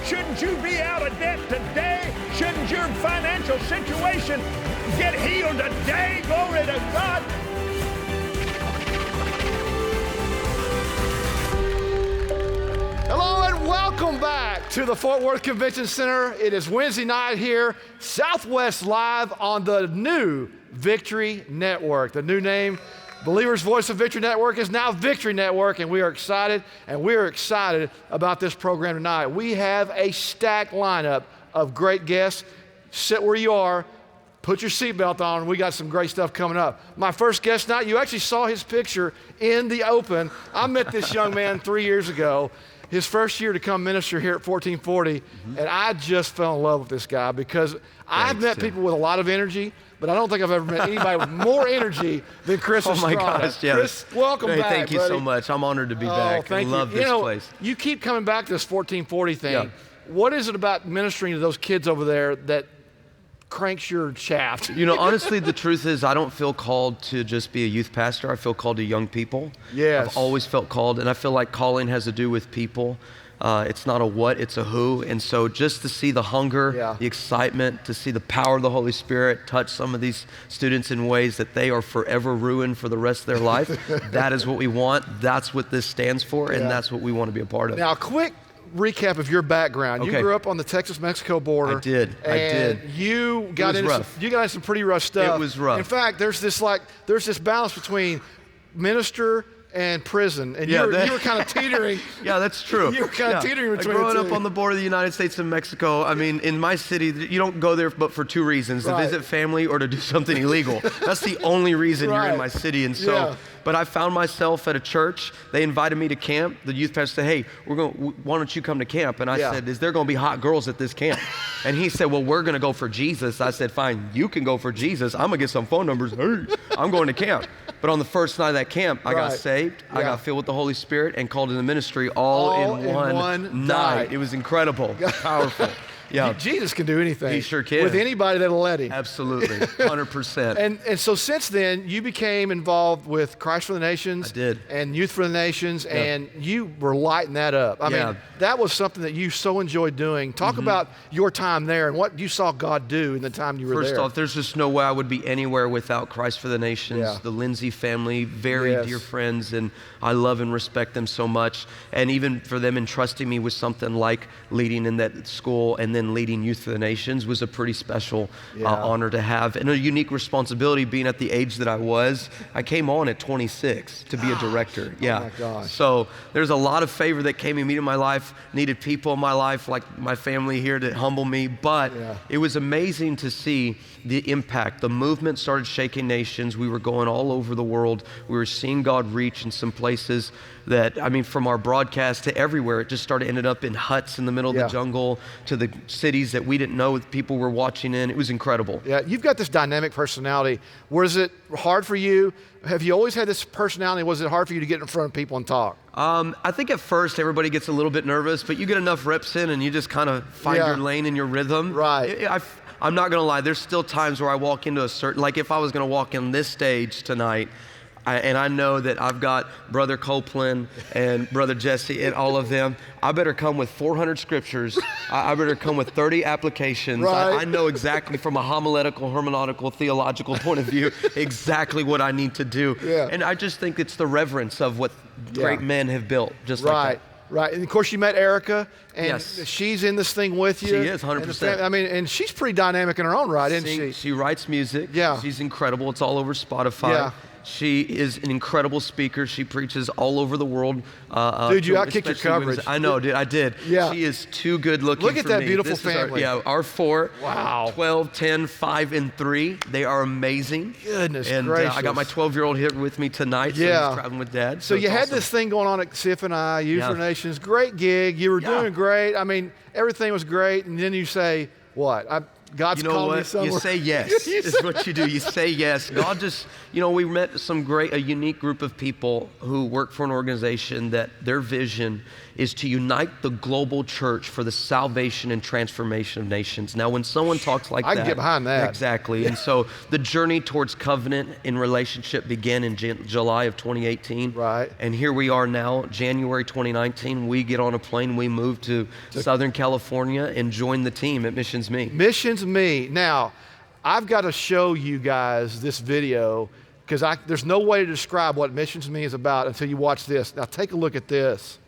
Shouldn't you be out of debt today? Shouldn't your financial situation get healed today? Glory to God. Hello and welcome back to the Fort Worth Convention Center. It is Wednesday night here, Southwest Live on the new Victory Network. The new name, Believer's Voice of Victory Network, is now Victory Network, and we are excited about this program tonight. We have a stacked lineup of great guests. Sit where you are, put your seatbelt on, we got some great stuff coming up. My first guest tonight, you actually saw his picture in the open. I met this young man 3 years ago. His first year to come minister here at 1440, and I just fell in love with this guy because I've met people with a lot of energy, but I don't think I've ever met anybody with more energy than Chris Estrada. Oh my gosh, yeah. Chris, welcome back, Thank you so much. I'm honored to be back. Thank I love you. this place. You keep coming back to this 1440 thing. Yeah. What is it about ministering to those kids over there that cranks your shaft? You know, honestly, the truth is I don't feel called to just be a youth pastor. I feel called to young people. Yes. I've always felt called, and I feel like calling has to do with people. It's not a what, it's a who. And so just to see the hunger, the excitement, to see the power of the Holy Spirit touch some of these students in ways that they are forever ruined for the rest of their life, that is what we want. That's what this stands for, and that's what we want to be a part of. Now, quick recap of your background. Okay. You grew up on the Texas-Mexico border. I did. You got into some pretty rough stuff. It was rough. In fact, there's this balance between minister and prison, and you were kind of teetering. Yeah, that's true. You were kind of teetering between growing the two. up on the border of the United States and Mexico, I mean, in my city, you don't go there but for two reasons, to visit family or to do something illegal. That's the only reason you're in my city. And so, but I found myself at a church. They invited me to camp. The youth pastor said, hey, why don't you come to camp? And I said, is there going to be hot girls at this camp? And he said, well, we're going to go for Jesus. I said, fine, you can go for Jesus. I'm going to get some phone numbers. Hey, I'm going to camp. But on the first night of that camp, I got saved, I got filled with the Holy Spirit, and called into ministry all in one night. It was incredible, powerful. Yeah. Jesus can do anything. He sure can. With anybody that'll let him. Absolutely, 100%. And so since then, you became involved with Christ for the Nations. I did. And Youth for the Nations, and you were lighting that up. I mean, that was something that you so enjoyed doing. Talk about your time there and what you saw God do in the time you were there. First off, there's just no way I would be anywhere without Christ for the Nations, the Lindsay family, very dear friends, and I love and respect them so much. And even for them entrusting me with something like leading in that school and then leading Youth for the Nations was a pretty special honor to have, and a unique responsibility being at the age that I was. I came on at 26 to be a director. Oh my gosh. So there's a lot of favor that came into my life, needed people in my life like my family here to humble me, but it was amazing to see the impact. The movement started shaking nations. We were going all over the world. We were seeing God reach in some places that, I mean, from our broadcast to everywhere, it just started ended up in huts in the middle of the jungle to the cities that we didn't know people were watching in. It was incredible. Yeah, you've got this dynamic personality. Was it hard for you? Have you always had this personality? Was it hard for you to get in front of people and talk? I think at first everybody gets a little bit nervous, but you get enough reps in and you just kind of find your lane and your rhythm. Right. I'm not going to lie, there's still times where I walk into a certain, like if I was going to walk in this stage tonight, and I know that I've got Brother Copeland and Brother Jesse and all of them, I better come with 400 scriptures. I better come with 30 applications. I know exactly from a homiletical, hermeneutical, theological point of view exactly what I need to do. And I just think it's the reverence of what great men have built, just like that. Right, and of course you met Erica, and she's in this thing with you. She is, 100%. I mean, and she's pretty dynamic in her own right, isn't she? She writes music. She's incredible. It's all over Spotify. Yeah. She is an incredible speaker. She preaches all over the world. Dude, you outkicked your coverage. I know, dude, I did. Yeah. She is too good looking for me. Look at that beautiful family. Our four. Wow. 12, 10, 5, and 3. They are amazing. Goodness and, gracious. I got my 12-year-old here with me tonight, so he's traveling with Dad. So you had this thing going on at CFNI, Youth for Nations, great gig. You were doing great. I mean, everything was great. And then you say, what? God's calling you somewhere. You say yes. Is what you do. You say yes. God just, we met a unique group of people who work for an organization that their vision is to unite the global church for the salvation and transformation of nations. Now, when someone talks like that, I can get behind that. Exactly. And so the journey towards covenant in relationship began in July of 2018. Right. And here we are now, January 2019. We get on a plane, we move to Southern California and join the team at Missions Me. Missions Me. Now, I've got to show you guys this video because there's no way to describe what Missions Me is about until you watch this. Now, take a look at this.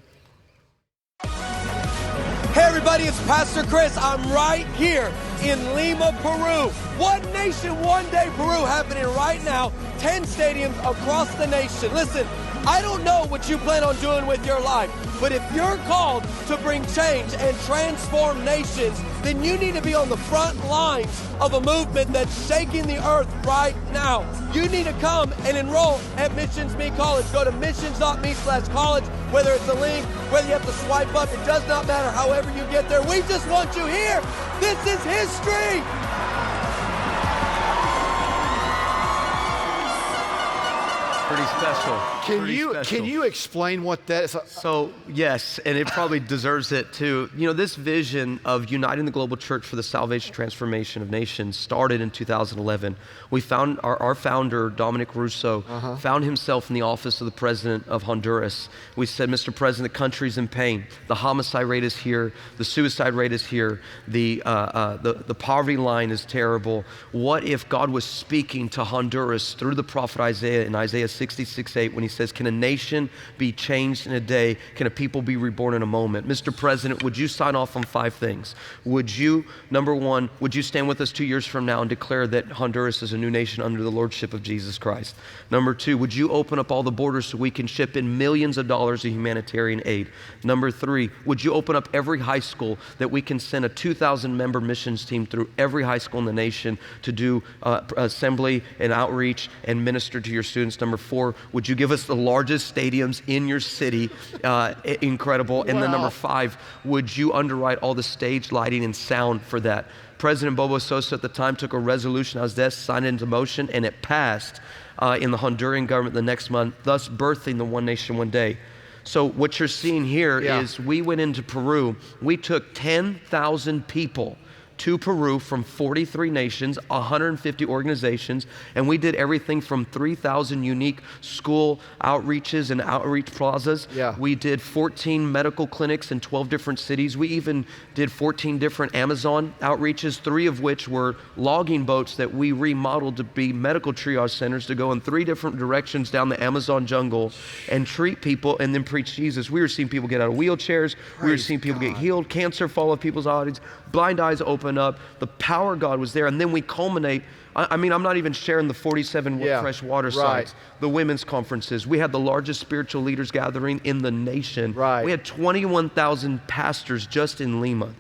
Hey everybody, it's Pastor Chris. I'm right here in Lima, Peru. One Nation, One Day Peru happening right now. 10 stadiums across the nation. Listen, I don't know what you plan on doing with your life, but if you're called to bring change and transform nations, then you need to be on the front lines of a movement that's shaking the earth right now. You need to come and enroll at Missions Me College. Go to missions.me/college, whether it's a link, whether you have to swipe up, it does not matter. However you get there, we just want you here. This is history. Pretty special. Can you explain what that is? So, yes, and it probably deserves it too. This vision of uniting the global church for the salvation transformation of nations started in 2011. We found our founder, Dominic Russo, found himself in the office of the president of Honduras. We said, Mr. President, the country's in pain. The homicide rate is here. The suicide rate is here. The poverty line is terrible. What if God was speaking to Honduras through the prophet Isaiah in Isaiah 66:8 when he says, can a nation be changed in a day? Can a people be reborn in a moment? Mr. President, would you sign off on 5 things? Would you, number 1, would you stand with us 2 years from now and declare that Honduras is a new nation under the lordship of Jesus Christ? Number 2, would you open up all the borders so we can ship in millions of dollars of humanitarian aid? Number 3, would you open up every high school that we can send a 2,000 member missions team through every high school in the nation to do assembly and outreach and minister to your students? Number 4, would you give us the largest stadiums in your city? Incredible. And then number 5, would you underwrite all the stage lighting and sound for that? President Bobo Sosa at the time took a resolution on his desk, signed it into motion, and it passed in the Honduran government the next month, thus birthing the One Nation, One Day. So what you're seeing here is we went into Peru. We took 10,000 people to Peru from 43 nations, 150 organizations, and we did everything from 3,000 unique school outreaches and outreach plazas. We did 14 medical clinics in 12 different cities. We even did 14 different Amazon outreaches, 3 of which were logging boats that we remodeled to be medical triage centers to go in 3 different directions down the Amazon jungle and treat people and then preach Jesus. We were seeing people get out of wheelchairs. We were seeing people get healed, cancer fall off people's bodies, blind eyes open up. The power of God was there. And then we culminate. I'm not even sharing the 47 fresh water sites, the women's conferences. We had the largest spiritual leaders gathering in the nation. We had 21,000 pastors just in Lima.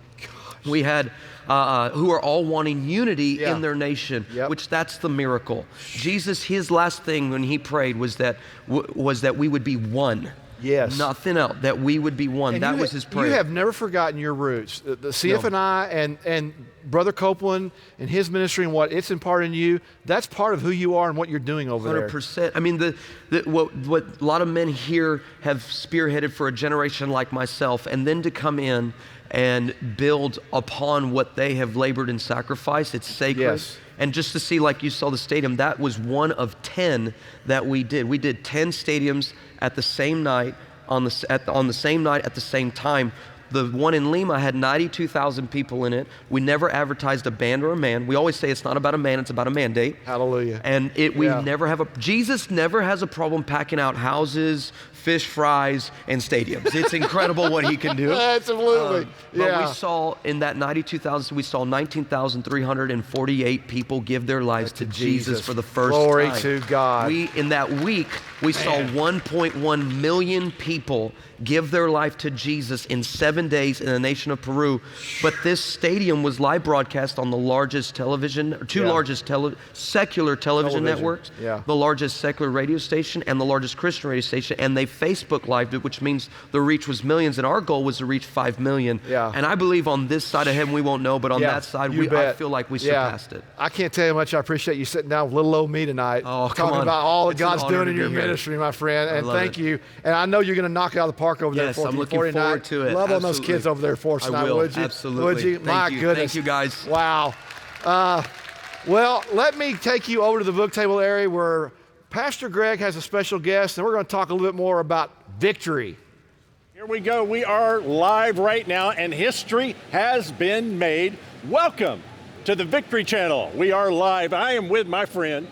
We had who are all wanting unity in their nation, which that's the miracle. Jesus, his last thing when he prayed was that we would be one. Yes. Nothing else, that we would be one. And that was his prayer. You have never forgotten your roots. The CF&I and Brother Copeland and his ministry and what it's imparted in you, that's part of who you are and what you're doing over 100%. there. I mean, what a lot of men here have spearheaded for a generation like myself, and then to come in and build upon what they have labored and sacrificed, it's sacred. Yes. And just to see, like you saw the stadium, that was one of 10 that we did. We did 10 stadiums at the same night, on the same night at the same time. The one in Lima had 92,000 people in it. We never advertised a band or a man. We always say it's not about a man, it's about a mandate. Hallelujah. And Jesus never has a problem packing out houses, fish fries, and stadiums. It's incredible what he can do. Absolutely. But we saw in that 92,000, we saw 19,348 people give their lives to Jesus for the first time. Glory to God. In that week, we saw 1.1 million people give their life to Jesus in 7 days in the nation of Peru. But this stadium was live broadcast on the largest television, largest secular television networks, the largest secular radio station, and the largest Christian radio station, and they Facebook Live, which means the reach was millions, and our goal was to reach 5 million. Yeah. And I believe on this side of heaven we won't know, but on that side I feel like we surpassed it. I can't tell you how much I appreciate you sitting down with little old me tonight, talking about all that God's doing in your ministry, my friend. And thank you. And I know you're going to knock it out of the park over there. Yes, I'm looking forward to it. Love on those kids over there for us tonight, will. would you? Absolutely. Would you? My goodness. Thank you, guys. Wow. Well, let me take you over to the book table area where Pastor Greg has a special guest, and we're going to talk a little bit more about victory. Here we go. We are live right now, and history has been made. Welcome to the Victory Channel. We are live. I am with my friend,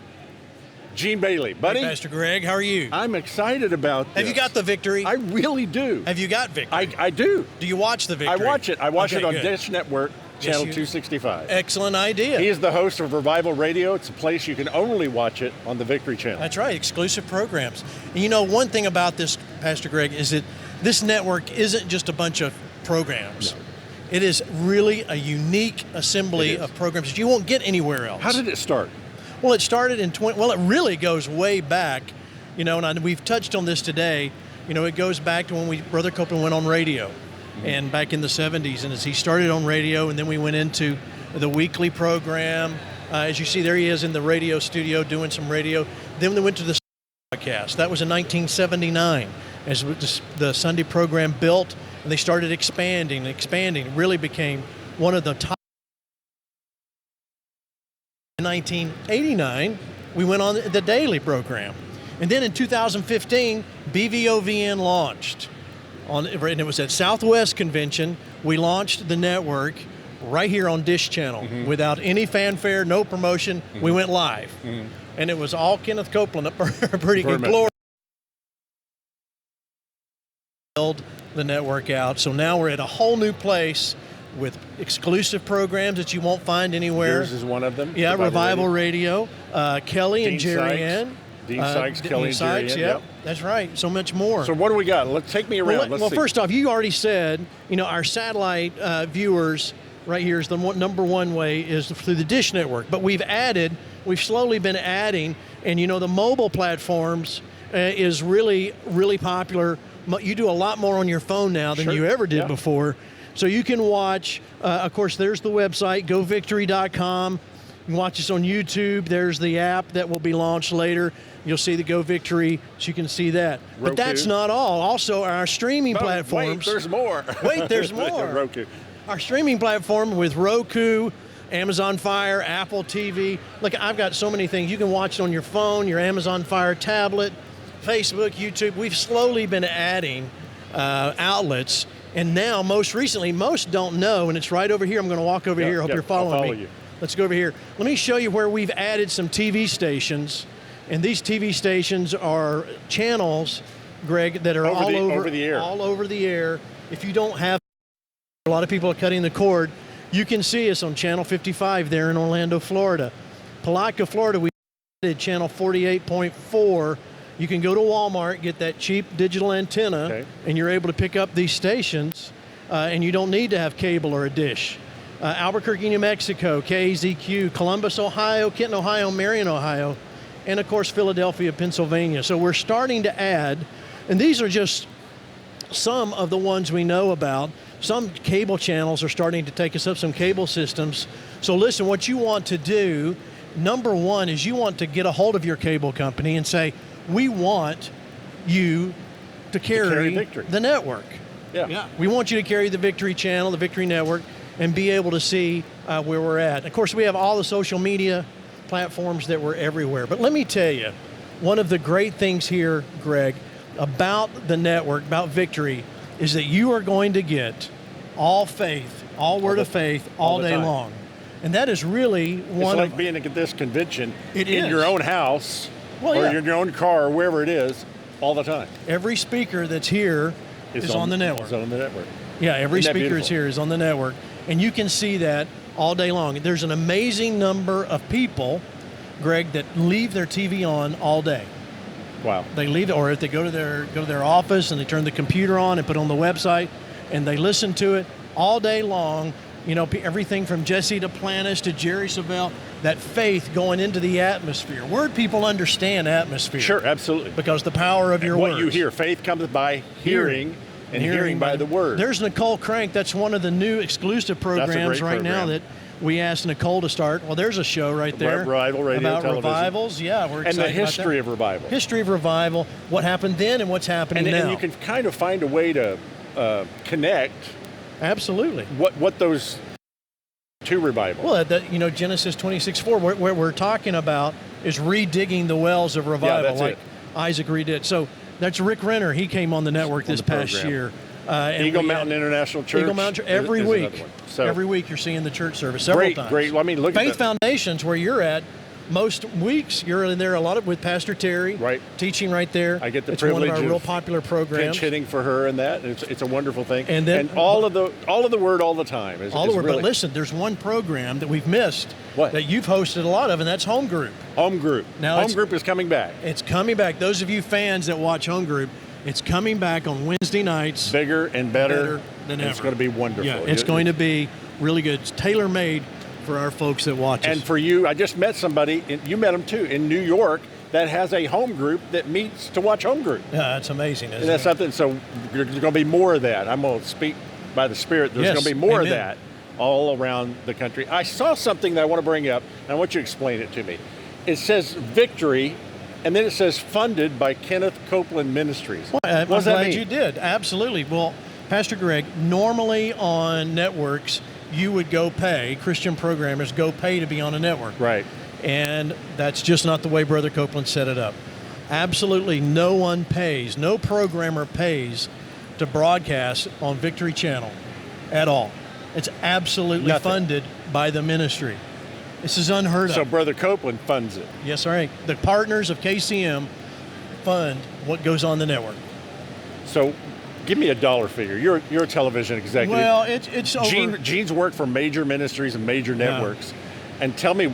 Gene Bailey. Buddy? Hey, Pastor Greg, how are you? I'm excited about this. Have you got the victory? I really do. Have you got victory? I do. Do you watch the victory? I watch it. I watch it on good. Dish Network, Channel 265. Excellent idea. He is the host of Revival Radio. It's a place you can only watch it on the Victory Channel. That's right, exclusive programs. And you know, one thing about this, Pastor Greg, is that this network isn't just a bunch of programs. No. It is really a unique assembly of programs that you won't get anywhere else. How did it start? Well, it started in it really goes way back, you know, and we've touched on this today. You know, it goes back to when Brother Copeland went on radio. And back in the 70s, and as he started on radio, and then we went into the weekly program. As you see, there he is in the radio studio doing some radio. Then we went to the podcast. That was in 1979, as the Sunday program built, and they started expanding. It really became one of the top. In 1989, we went on the daily program. And then in 2015, BVOVN launched. And it was at Southwest Convention. We launched the network right here on Dish Channel without any fanfare, no promotion. We went live. And it was all Kenneth Copeland, a pretty good glory. Build the network out. So now we're at a whole new place with exclusive programs that you won't find anywhere. Yours is one of them. Yeah, Revival Radio. Kelly and Jerry Ann. Dean Sykes, Kelly and Jerry Ann. Yep, that's right. So much more. So what do we got? Let's take me around. Well, first off, you already said, you know, our satellite viewers right here is the number one way is through the Dish Network. But we've slowly been adding, and you know, the mobile platforms is really, really popular. You do a lot more on your phone now than you ever did before. So you can watch, of course, there's the website, govictory.com. You can watch us on YouTube. There's the app that will be launched later. You'll see the Go Victory, so you can see that. Roku. But that's not all. Also, our streaming platforms. Wait, there's more. Wait, there's more. Roku. Our streaming platform with Roku, Amazon Fire, Apple TV. Look, I've got so many things. You can watch it on your phone, your Amazon Fire tablet, Facebook, YouTube. We've slowly been adding outlets. And now, most recently, most don't know, and it's right over here. I'm going to walk over here. Hope you're following me. You. Let's go over here. Let me show you where we've added some TV stations. And these TV stations are channels, Greg, that are all over the air. All over the air. If you don't have, a lot of people are cutting the cord. You can see us on Channel 55 there in Orlando, Florida. Palatka, Florida, we added Channel 48.4. You can go to Walmart, get that cheap digital antenna, and you're able to pick up these stations, and you don't need to have cable or a dish. Albuquerque, New Mexico, KZQ, Columbus, Ohio, Kenton, Ohio, Marion, Ohio, and of course Philadelphia, Pennsylvania. So we're starting to add, and these are just some of the ones we know about. Some cable channels are starting to take us up, some cable systems. So listen, what you want to do, number one, is you want to get a hold of your cable company and say, we want you to carry the network. Yeah. We want you to carry the Victory Channel, the Victory Network, and be able to see where we're at. Of course, we have all the social media platforms that we're everywhere. But let me tell you, one of the great things here, Greg, about the network, about Victory, is that you are going to get all faith, all word of faith, all day long. And that is really one It's like being at this convention in is. your own house or in your own car or wherever it is all the time. Every speaker that's here is on the network. It's on the network. Yeah, every speaker that's here is on the network. And you can see that all day long. There's an amazing number of people, Greg, that leave their TV on all day. Wow. They leave it, or if they go to their office and they turn the computer on and put on the website and they listen to it all day long. You know, everything from Jesse Duplantis to Jerry Savelle, that faith going into the atmosphere. Word people understand atmosphere. Sure, absolutely. Because the power of your words. What you hear, faith comes by hearing, and hearing by the word. There's Nicole Crank. That's one of the new exclusive programs right now that we asked Nicole to start. Well, there's a show right there. Revival radio about television. Revivals. Yeah, we're excited and the history of revival. History of revival, what happened then and what's happening now. And you can kind of find a way to connect. Absolutely. What those two revivals. Well, you know, Genesis 26:4, where we're talking about is redigging the wells of revival, like Isaac redid. So that's Rick Renner. He came on the network this past year. Eagle Mountain International Church. Eagle Mountain every week. So every week you're seeing the church service several times. Great. Well, I mean, look Faith at Faith Foundations, where you're at. Most weeks you're in there a lot with Pastor Terry, teaching right there. I get the it's privilege one of our real popular programs. Pinch hitting for her and that. It's a wonderful thing. And then all of the word all the time. But listen, there's one program that we've missed that you've hosted a lot of, and that's Home Group. Home Group. Now Home Group is coming back. It's coming back. Those of you fans that watch Home Group, it's coming back on Wednesday nights. Bigger and better than ever. It's going to be wonderful. Yeah, it's going to be really good. It's tailor-made for our folks that watch us. And for you, I just met somebody, you met him too, in New York that has a home group that meets to watch Home Group. Yeah, that's amazing, isn't and that's something, so there's going to be more of that. I'm going to speak by the Spirit. There's going to be more of that all around the country. I saw something that I want to bring up, and I want you to explain it to me. It says Victory, and then it says funded by Kenneth Copeland Ministries. Well, I'm glad you did. Absolutely. Well, Pastor Greg, normally on networks, you would go pay, Christian programmers go pay to be on a network. Right. And that's just not the way Brother Copeland set it up. Absolutely no one pays, no programmer pays to broadcast on Victory Channel at all. It's absolutely funded by the ministry. This is unheard of. So Brother Copeland funds it. Yes, all right. The partners of KCM fund what goes on the network. So give me a dollar figure. You're a television executive. Well, it's over. Gene's worked for major ministries and major networks. And tell me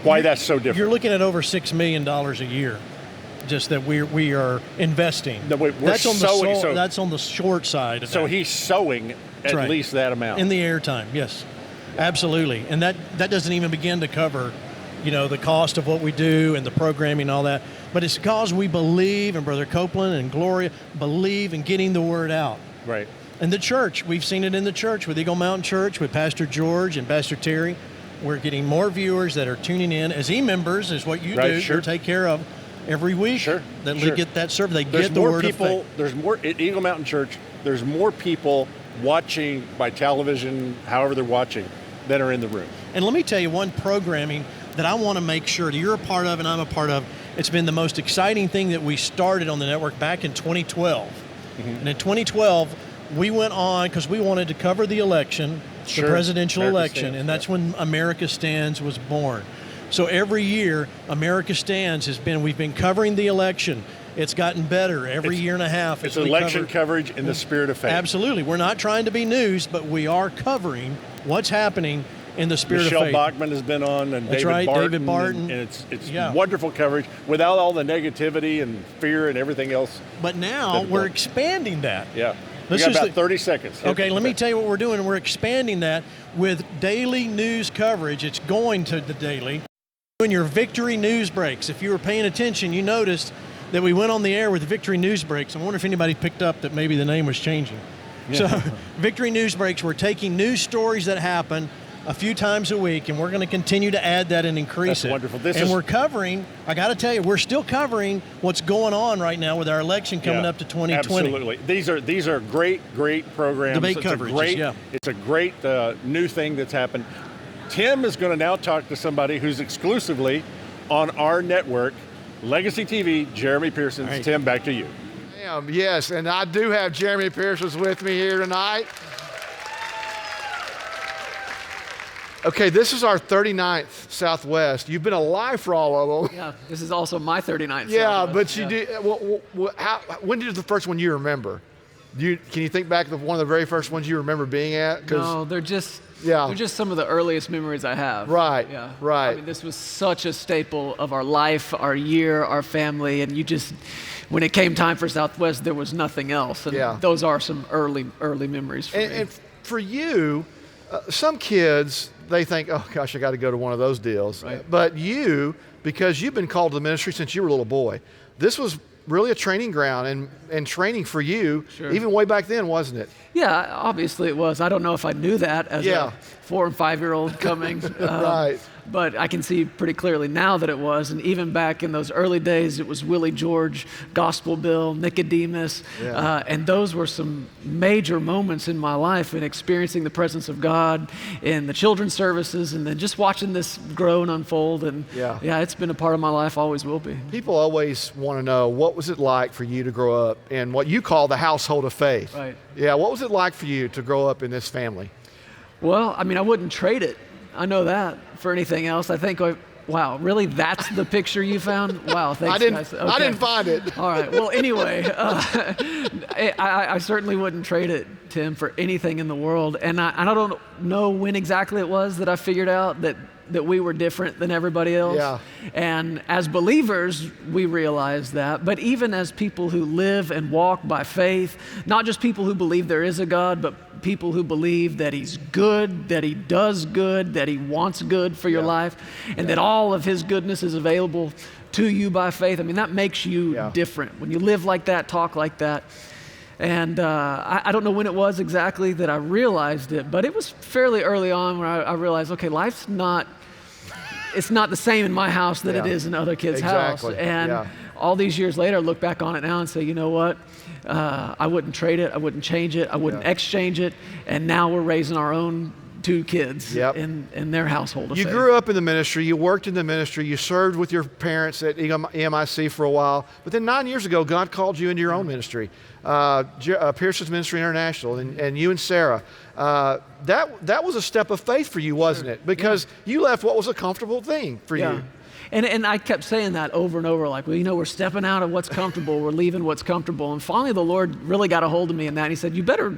why that's so different. You're looking at over $6 million a year, just that we are investing. No, that's on the short side of that. So he's sowing at least that amount. In the airtime, yes. Absolutely. And that doesn't even begin to cover, you know, the cost of what we do and the programming and all that. But it's because we believe, and Brother Copeland and Gloria believe in getting the word out. Right. And the church, we've seen it in the church with Eagle Mountain Church, with Pastor George and Pastor Terry. We're getting more viewers that are tuning in as e-members, is what you do. You take care of every week. That get that service. They get the word of faith. There's more at Eagle Mountain Church. There's more people watching by television, however they're watching, that are in the room. And let me tell you one programming that I want to make sure that you're a part of and I'm a part of. It's been the most exciting thing that we started on the network back in 2012. Mm-hmm. And in 2012, we went on because we wanted to cover the election, the presidential election, and that's when America Stands was born. So every year, America Stands we've been covering the election. It's gotten better every year and a half. It's election coverage in the spirit of faith. Absolutely. We're not trying to be news, but we are covering what's happening in the spirit of faith. Michelle Bachmann has been on, and David Barton. And it's wonderful coverage without all the negativity and fear and everything else. But now we're expanding that. Yeah. We got about 30 seconds. Okay, let me tell you what we're doing. We're expanding that with daily news coverage. It's going to the daily. Doing your Victory News Breaks. If you were paying attention, you noticed that we went on the air with Victory News Breaks. I wonder if anybody picked up that maybe the name was changing. Yeah. So Victory News Breaks, we're taking news stories that happen a few times a week, and we're going to continue to add that and increase it. That's wonderful. We're covering, I got to tell you, we're still covering what's going on right now with our election coming up to 2020. Absolutely. These are great programs. Debate coverage, It's a great new thing that's happened. Tim is going to now talk to somebody who's exclusively on our network, Legacy TV, Jeremy Pearsons. Right. Tim, back to you. Yes, and I do have Jeremy Pearsons with me here tonight. Okay, this is our 39th Southwest. You've been alive for all of them. Yeah, this is also my 39th Yeah, Southwest. but you did. When did the first one you remember? Can you think back to one of the very first ones you remember being at? No, they're just some of the earliest memories I have. Right, yeah. right. I mean, this was such a staple of our life, our year, our family, and when it came time for Southwest, there was nothing else. And those are some early memories for me. And for you, some kids, they think, oh gosh, I got to go to one of those deals. Right. But you, because you've been called to the ministry since you were a little boy, this was really a training ground and training for you, even way back then, wasn't it? Yeah, obviously it was. I don't know if I knew that as a 4 and 5 year old coming. Right. But I can see pretty clearly now that it was. And even back in those early days, it was Willie George, Gospel Bill, Nicodemus. And those were some major moments in my life in experiencing the presence of God in the children's services and then just watching this grow and unfold. And it's been a part of my life, always will be. People always want to know, what was it like for you to grow up in what you call the household of faith? Right. Yeah, what was it like for you to grow up in this family? Well, I mean, I wouldn't trade it. I know that for anything else. I think, wow, really? That's the picture you found? Wow, thanks, guys. Okay. I didn't find it. All right. Well, anyway, I certainly wouldn't trade it, Tim, for anything in the world. And I don't know when exactly it was that I figured out that we were different than everybody else. Yeah. And as believers, we realize that. But even as people who live and walk by faith, not just people who believe there is a God, but people who believe that He's good, that He does good, that He wants good for your life, and that all of His goodness is available to you by faith. I mean, that makes you different. When you live like that, talk like that. And I don't know when it was exactly that I realized it, but it was fairly early on where I realized, okay, life's not, it's not the same in my house that it is in other kids' house. And all these years later, I look back on it now and say, you know what? I wouldn't trade it. I wouldn't change it. I wouldn't exchange it. And now we're raising our own 2 kids in their household of faith. You grew up in the ministry. You worked in the ministry. You served with your parents at EMIC for a while. But then 9 years ago, God called you into your own ministry, Pearsons Ministry International, and you and Sarah. That was a step of faith for you, wasn't it? Because you left what was a comfortable thing for you. And I kept saying that over and over, like, well, you know, we're stepping out of what's comfortable. We're leaving what's comfortable. And finally, the Lord really got a hold of me in that. And He said, you better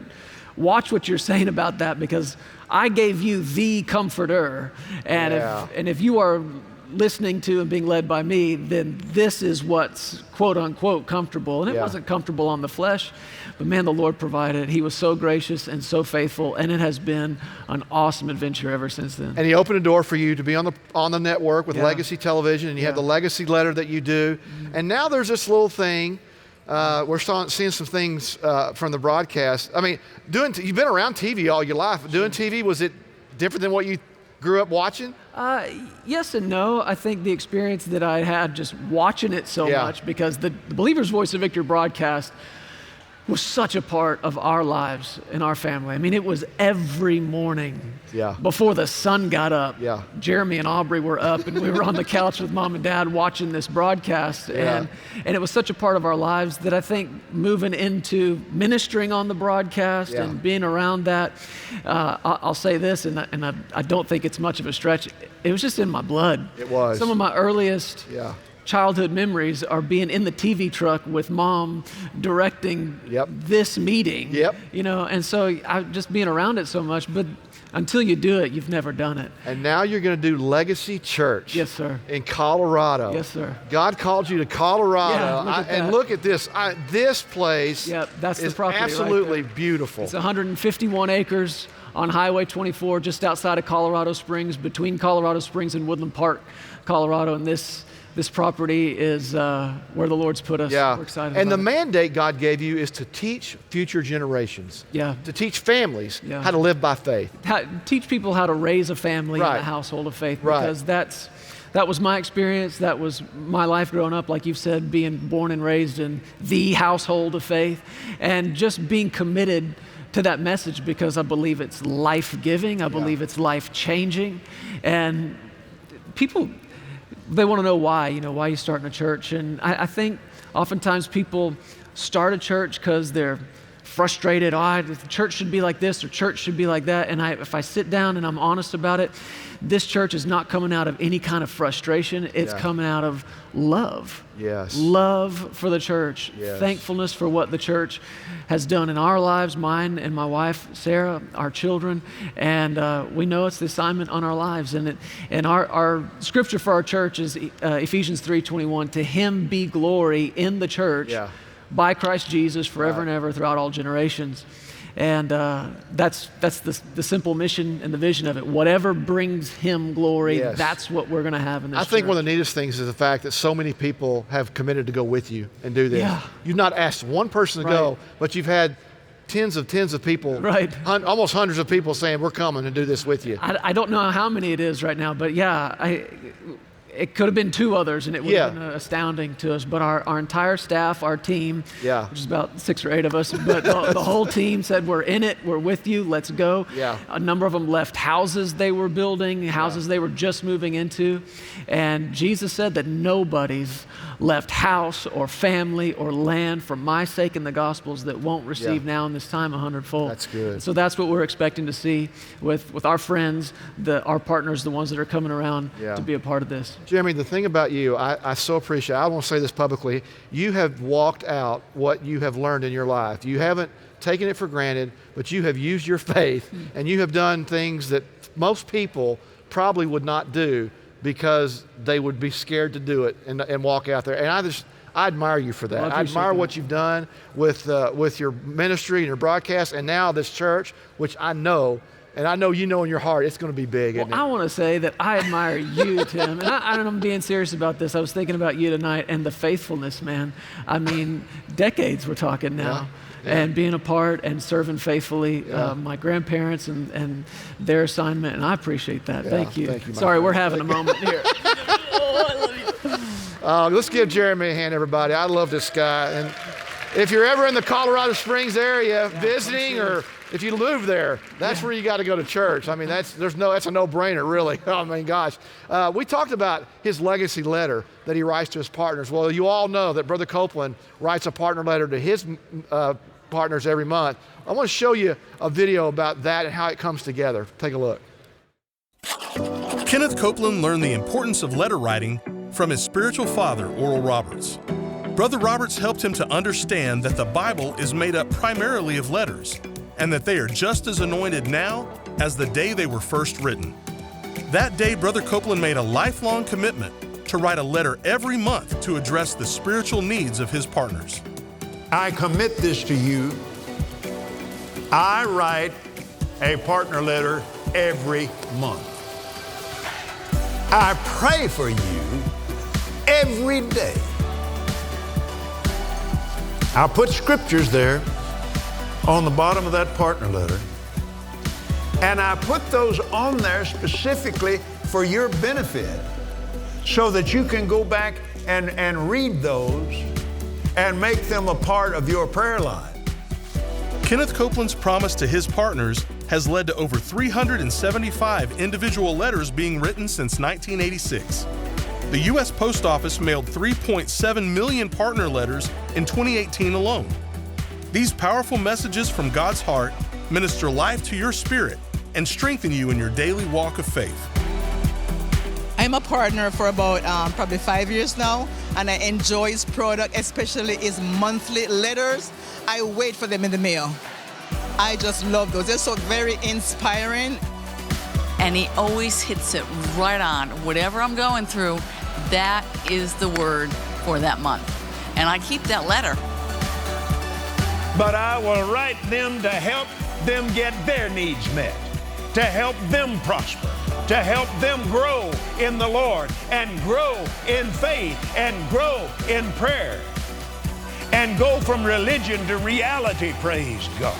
watch what you're saying about that, because I gave you the comforter. And if you are listening to and being led by me, then this is what's quote unquote comfortable. And it wasn't comfortable on the flesh, but man, the Lord provided. He was so gracious and so faithful, and it has been an awesome adventure ever since then. And He opened a door for you to be on the network with Legacy Television, and you have the Legacy Letter that you do. And now there's this little thing. We're seeing some things from the broadcast. I mean, you've been around TV all your life. Doing TV, was it different than what you grew up watching? Yes and no. I think the experience that I had just watching it so much, because the Believer's Voice of Victory broadcast was such a part of our lives and our family. I mean, it was every morning before the sun got up. Jeremy and Aubrey were up, and we were on the couch with Mom and Dad watching this broadcast. And it was such a part of our lives that I think moving into ministering on the broadcast and being around that, I'll say this, and I don't think it's much of a stretch. It was just in my blood. It was. Some of my earliest childhood memories are being in the TV truck with Mom directing this meeting. You know, and so I just being around it so much, but until you do it, you've never done it. And now you're going to do Legacy Church. Yes, sir. In Colorado. Yes, sir. God called you to Colorado. Look at this. This place that's is the property absolutely right beautiful. It's 151 acres on Highway 24, just outside of Colorado Springs, between Colorado Springs and Woodland Park, Colorado. And this property is where the Lord's put us. We're excited and about the mandate God gave you is to teach future generations. To teach families how to live by faith. Teach people how to raise a family in a household of faith, because that was my experience. That was my life growing up, like you've said, being born and raised in the household of faith, and just being committed to that message, because I believe it's life-giving. I believe it's life-changing. And people, they want to know why, why you starting a church. And I think oftentimes people start a church because they're frustrated. The church should be like this, or church should be like that. And if I sit down and I'm honest about it, this church is not coming out of any kind of frustration. It's coming out of love. Love for the church. Thankfulness for what the church has done in our lives, mine and my wife, Sarah, our children. And we know it's the assignment on our lives. And our scripture for our church is Ephesians 3:21. To Him be glory in the church by Christ Jesus forever and ever throughout all generations. And that's the simple mission and the vision of it. Whatever brings him glory, that's what we're going to have in this I think church. one of the neatest things is the fact that so many people have committed to go with you and do this. Yeah. You've not asked one person to go, but you've had tens of people, almost hundreds of people saying, we're coming to do this with you. I don't know how many it is right now, but it could have been 2 others, and it would have been astounding to us. But our entire staff, our team, which is about 6 or 8 of us, but the whole team said, we're in it, we're with you, let's go. Yeah. A number of them left houses they were building, houses they were just moving into. And Jesus said that nobody's left house or family or land for my sake in the Gospels that won't receive now in this time 100-fold. That's good. So that's what we're expecting to see with our friends, our partners, the ones that are coming around to be a part of this. Jeremy, the thing about you, I so appreciate, I won't say this publicly, you have walked out what you have learned in your life. You haven't taken it for granted, but you have used your faith and you have done things that most people probably would not do because they would be scared to do it and walk out there. And I admire you for that. Well, I admire what you've done with your ministry and your broadcast and now this church, which I know, and I know you know in your heart it's going to be big, isn't it? I want to say that I admire you, Tim, and I'm being serious about this. I was thinking about you tonight and the faithfulness, man. I mean, decades we're talking now. And being a part and serving faithfully my grandparents and their assignment, and I appreciate that. Thank you. Sorry, we're having a moment here. Let's give Jeremy a hand, everybody. I love this guy. And if you're ever in the Colorado Springs area visiting, or if you move there, that's where you got to go to church. I mean, that's a no-brainer, really. I mean, gosh. We talked about his legacy letter that he writes to his partners. Well, you all know that Brother Copeland writes a partner letter to his partners every month. I want to show you a video about that and how it comes together. Take a look. Kenneth Copeland learned the importance of letter writing from his spiritual father, Oral Roberts. Brother Roberts helped him to understand that the Bible is made up primarily of letters, and that they are just as anointed now as the day they were first written. That day, Brother Copeland made a lifelong commitment to write a letter every month to address the spiritual needs of his partners. I commit this to you. I write a partner letter every month. I pray for you every day. I'll put scriptures there on the bottom of that partner letter. And I put those on there specifically for your benefit so that you can go back and read those and make them a part of your prayer life. Kenneth Copeland's promise to his partners has led to over 375 individual letters being written since 1986. The U.S. Post Office mailed 3.7 million partner letters in 2018 alone. These powerful messages from God's heart minister life to your spirit and strengthen you in your daily walk of faith. I'm a partner for about probably 5 years now, and I enjoy his product, especially his monthly letters. I wait for them in the mail. I just love those. They're so very inspiring. And he always hits it right on. Whatever I'm going through, that is the word for that month. And I keep that letter. But I will write them to help them get their needs met, to help them prosper, to help them grow in the Lord and grow in faith and grow in prayer and go from religion to reality, praise God.